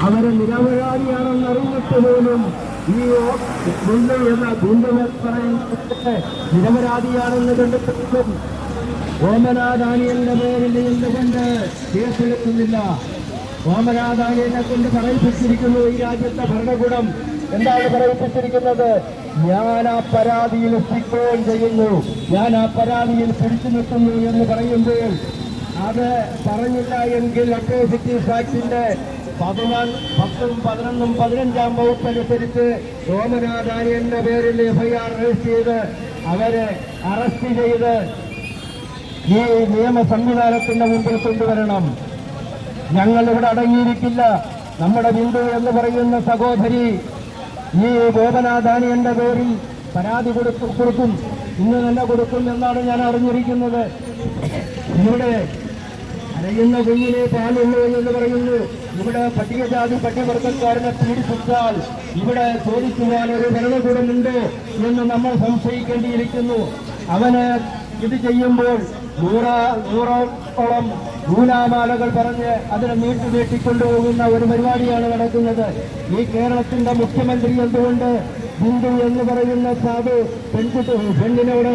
അവരെ നിരപരാധിയാണെന്ന് അറിഞ്ഞിട്ട് പോലും ഈ ബിന്ദു എന്ന ബിന്ദു പറയുന്നത് നിരപരാധിയാണെന്ന് കണ്ടിട്ടും ഓമന ദാനിയലിന്റെ പേരിൽ എന്തുകൊണ്ട് കേസെടുക്കുന്നില്ല? ഓമന ദാനിയലിനെ കൊണ്ട് പറയിപ്പിച്ചിരിക്കുന്നു ഈ രാജ്യത്തെ ഭരണകൂടം. എന്താണ് പറയിപ്പിച്ചിരിക്കുന്നത്? ഞാൻ ആ പരാതിയിൽ സ്റ്റിക്കോൺ ചെയ്യുന്നു, ഞാൻ ആ പരാതിയിൽ പിടിച്ചു നിൽക്കുന്നു എന്ന് പറയുമ്പോൾ അത് പറഞ്ഞില്ല എങ്കിൽ അട്രോസിറ്റീസ് ആക്ടിന്റെ 10, 11, 15 വകുപ്പ് അനുസരിച്ച് ഓമന ദാനിയലിന്റെ പേരിൽ FIR രജിസ്റ്റർ ചെയ്ത് അവരെ അറസ്റ്റ് ചെയ്ത് ഈ നിയമ സംവിധാനത്തിന്റെ മുമ്പിൽ കൊണ്ടുവരണം. ഞങ്ങൾ ഇവിടെ അടങ്ങിയിരിക്കില്ല. നമ്മുടെ ബിന്ദു എന്ന് പറയുന്ന സഹോദരി ഈ ഓമന ദാനിയലിന്റെ പേരിൽ പരാതി കൊടുക്കും, ഇന്ന് തന്നെ കൊടുക്കും എന്നാണ് ഞാൻ അറിഞ്ഞിരിക്കുന്നത്. ഇവിടെ അരയുന്ന കുഞ്ഞിനെ പാലുള്ളൂ എന്ന് പറയുന്നു. ഇവിടെ പട്ടികജാതി പട്ടികവർഗക്കാരനെ പീഡിപ്പിച്ചാൽ ഇവിടെ ചോദിക്കുവാൻ ഒരു ഭരണകൂടമുണ്ടോ എന്ന് നമ്മൾ സംശയിക്കേണ്ടിയിരിക്കുന്നു. അവന് ഇത് ചെയ്യുമ്പോൾ നൂറോളം നൂലാമാലകൾ പറഞ്ഞ് അതിനെ നീട്ടിക്കൊണ്ടുപോകുന്ന ഒരു പരിപാടിയാണ് നടക്കുന്നത്. ഈ കേരളത്തിന്റെ മുഖ്യമന്ത്രി എന്തുകൊണ്ട് ബിന്ദു എന്ന് പറയുന്ന സാധു പെണ്ണിനോട്